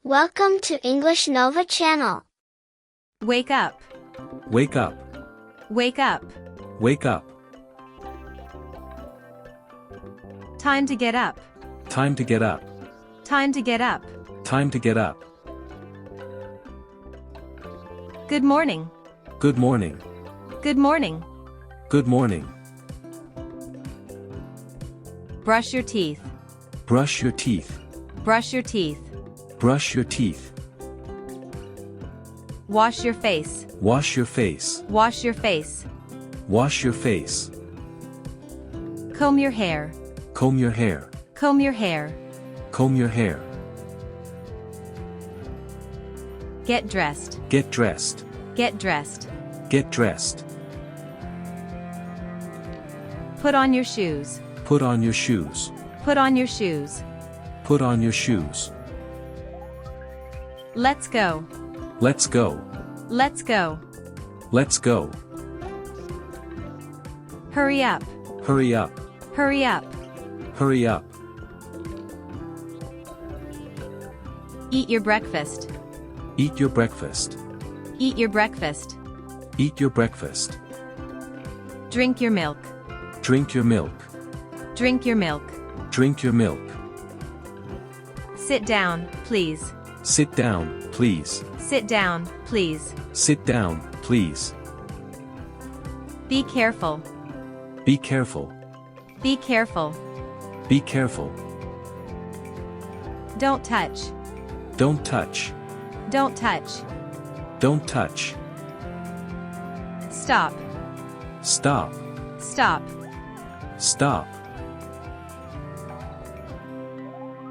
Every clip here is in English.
Welcome to EnglishNova Channel. Wake up. Wake up. Wake up. Wake up. Time to get up. Time to get up. Time to get up. Time to get up. Good morning. Good morning. Good morning. Good morning. Brush your teeth. Brush your teeth. Brush your teeth. Brush your teeth. Wash your face. Wash your face. Wash your face. Wash your face. Comb your hair. Comb your hair. Comb your hair. Comb your hair. Get dressed. Get dressed. Get dressed. Get dressed. Put on your shoes. Put on your shoes. Put on your shoes. Put on your shoes. Let's go. Let's go. Let's go. Let's go. Hurry up. Hurry up. Hurry up. Hurry up. Eat your breakfast. Eat your breakfast. Eat your breakfast. Eat your breakfast. Drink your milk. Drink your milk. Drink your milk. Drink your milk. Sit down, please. Sit down, please. Sit down, please. Sit down, please. Be careful. Be careful. Be careful. Be careful. Don't touch. Don't touch. Don't touch. Don't touch. Stop. Stop. Stop. Stop.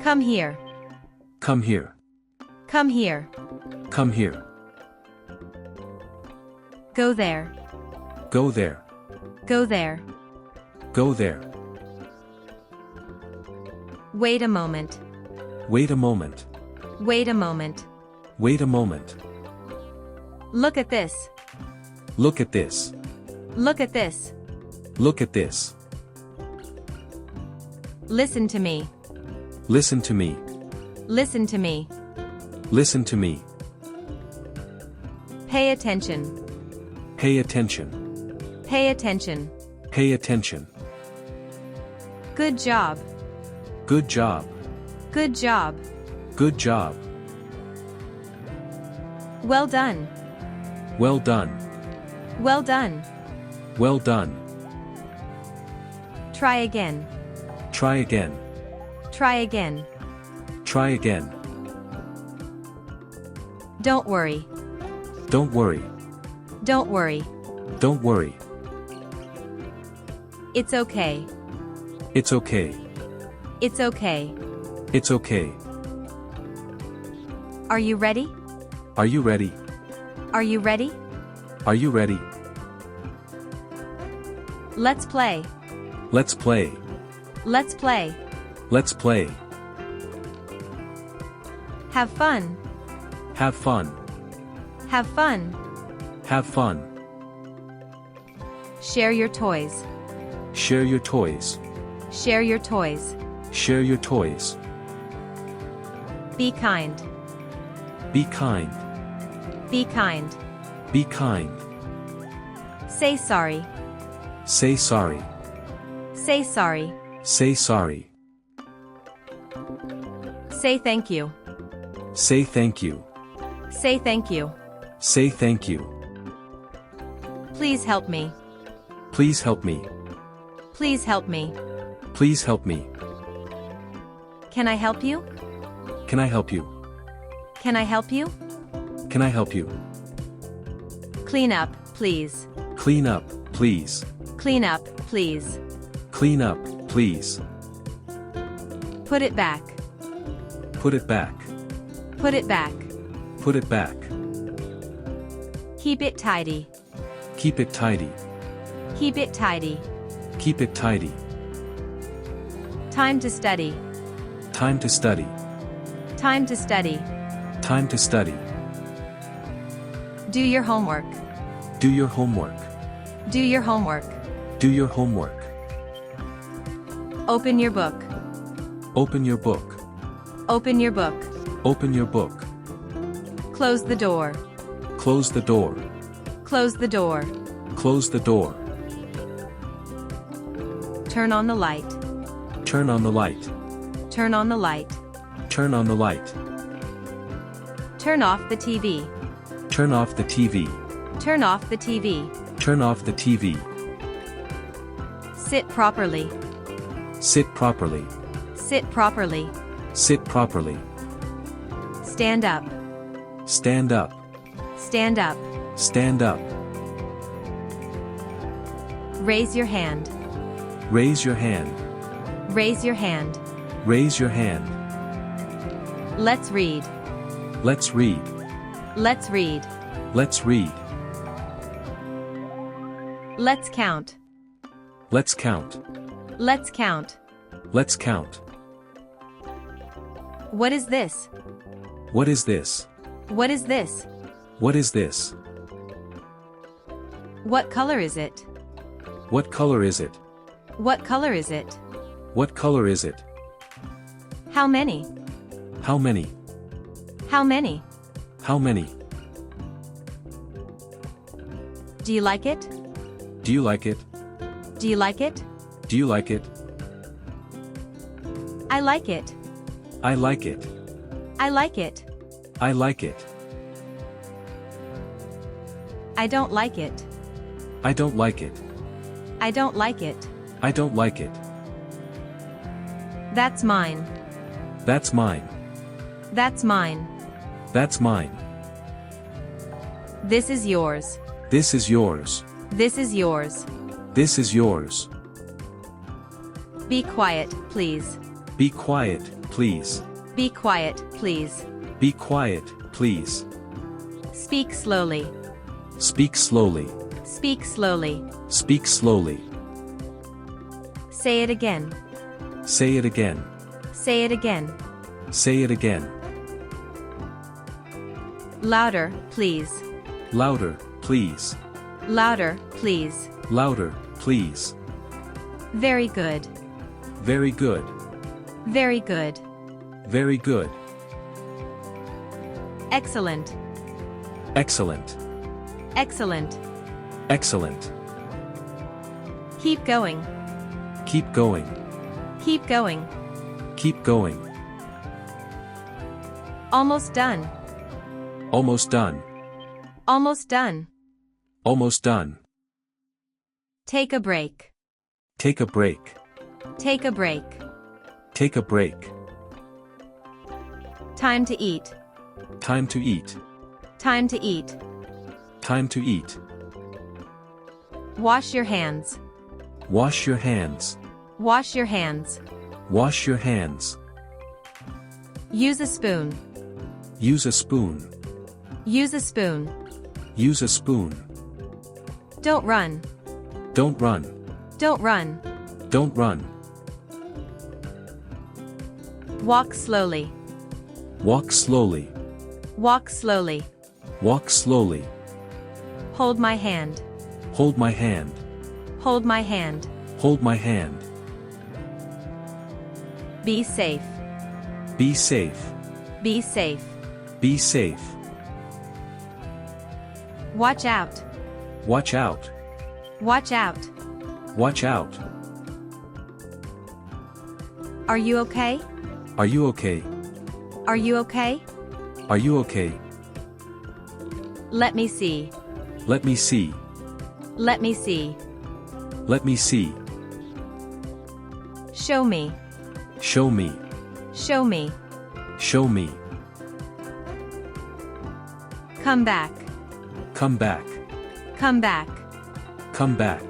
Come here. Come here. Come here. Come here. Go there. Go there. Go there. Go there. Wait a moment. Wait a moment. Wait a moment. Wait a moment. Look at this. Look at this. Look at this. Look at this. Listen to me. Listen to me. Listen to me. Listen to me. Pay attention. Pay attention. Pay attention. Pay attention. Good job. Good job. Good job. Good job. Well done. Well done. Well done. Well done. Try again. Try again. Try again. Try again. Don't worry. Don't worry. Don't worry. Don't worry. It's okay. It's okay. It's okay. It's okay. Are you ready? Are you ready? Are you ready? Are you ready? Let's play. Let's play. Let's play. Let's play. Have fun. Have fun. Have fun. Have fun. Share your toys. Share your toys. Share your toys. Share your toys. Be kind. Be kind. Be kind. Be kind. Say sorry. Say sorry. Say sorry. Say sorry. Say thank you. Say thank you. Say thank you. Say thank you. Please help me. Please help me. Please help me. Please help me. Can I help you? Can I help you? Can I help you? Can I help you? Clean up, please. Clean up, please. Clean up, please. Clean up, please. Put it back. Put it back. Put it back. Put it back. Keep it tidy. Keep it tidy. Keep it tidy. Keep it tidy. Time to study. Time to study. Time to study. Time to study. Do your homework. Do your homework. Do your homework. Do your homework. Open your book. Open your book. Open your book. Open your book. Close the door. Close the door. Close the door. Close the door. Turn on the light. Turn on the light. Turn on the light. Turn on the light. Turn off the TV. Turn off the TV. Turn off the TV. Turn off the TV. Sit properly. Sit properly. Sit properly. Sit properly. Stand up. Stand up. Stand up. Stand up. Raise your hand. Raise your hand. Raise your hand. Raise your hand. Let's read. Let's read. Let's read. Let's read. Let's count. Let's count. Let's count. Let's count. What is this? What is this? What is this? What is this? What color is it? What color is it? What color is it? What color is it? How many? How many? How many? How many? Do you like it? Do you like it? Do you like it? Do you like it? I like it. I like it. I like it. I like it. I don't like it. I don't like it. I don't like it. I don't like it. That's mine. That's mine. That's mine. That's mine. This is yours. This is yours. This is yours. This is yours. Be quiet, please. Be quiet, please. Be quiet, please. Be quiet, please. Speak slowly. Speak slowly. Speak slowly. Speak slowly. Say it again. Say it again. Say it again. Say it again. Louder, please. Louder, please. Louder, please. Louder, please. Very good. Very good. Very good. Very good. Excellent. Excellent. Excellent. Excellent. Keep going. Keep going. Keep going. Keep going. Almost done. Almost done. Almost done. Almost done. Take a break. Take a break. Take a break. Take a break. Time to eat. Time to eat. Time to eat. Time to eat. Wash your hands. Wash your hands. Wash your hands. Wash your hands. Use a spoon. Use a spoon. Use a spoon. Use a spoon. Don't run. Don't run. Don't run. Don't run. Walk slowly. Walk slowly. Walk slowly. Walk slowly. Hold my hand. Hold my hand. Hold my hand. Hold my hand. Be safe. Be safe. Be safe. Be safe. Watch out. Watch out. Watch out. Watch out. Are you okay? Are you okay? Are you okay? Are you okay? Let me see. Let me see. Let me see. Let me see. Show me. Show me. Show me. Show me. Come back. Come back. Come back. Come back.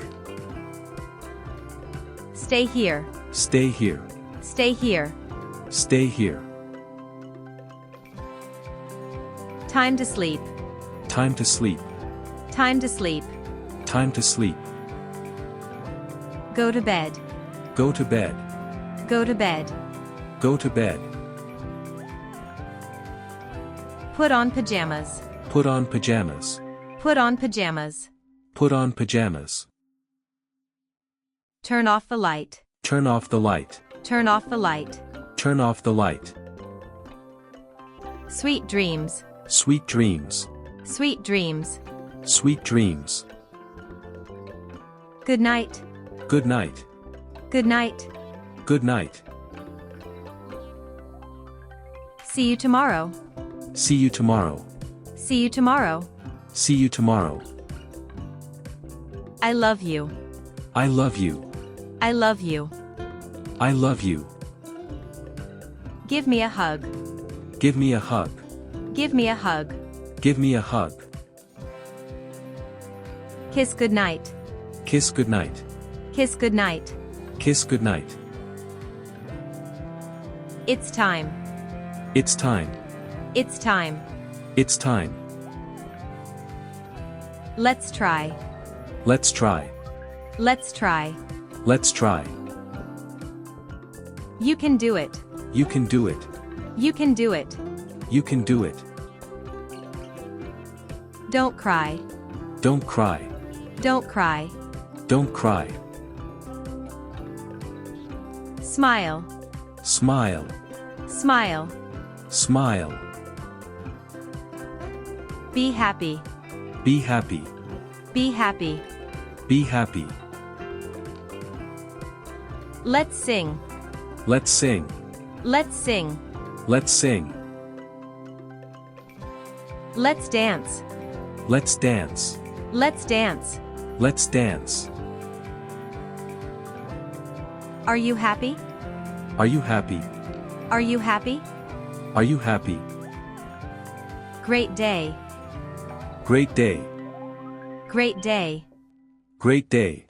Stay here. Stay here. Stay here. Stay here. Time to sleep. Time to sleep. Time to sleep. Time to sleep. Go to bed. Go to bed. Go to bed. Go to bed. Put on pajamas. Put on pajamas. Put on pajamas. Put on pajamas. Turn off the light. Turn off the light. Turn off the light. Turn off the light. Sweet dreams. Sweet dreams. Sweet dreams. Sweet dreams. Good night. Good night. Good night. Good night. See you tomorrow. See you tomorrow. See you tomorrow. See you tomorrow. I love you. I love you. I love you. I love you. Give me a hug. Give me a hug. Give me a hug. Give me a hug. Kiss goodnight. Kiss goodnight. Kiss goodnight. Kiss goodnight. It's time. It's time. It's time. It's time. Let's try. Let's try. Let's try. Let's try. You can do it. You can do it. You can do it. You can do it. Don't cry. Don't cry. Don't cry. Don't cry. Smile. Smile. Smile. Smile. Be happy. Be happy. Be happy. Be happy. Let's sing. Let's sing. Let's sing. Let's sing. Let's dance. Let's dance. Let's dance. Let's dance. Are you happy? Are you happy? Are you happy? Are you happy? Great day. Great day. Great day. Great day.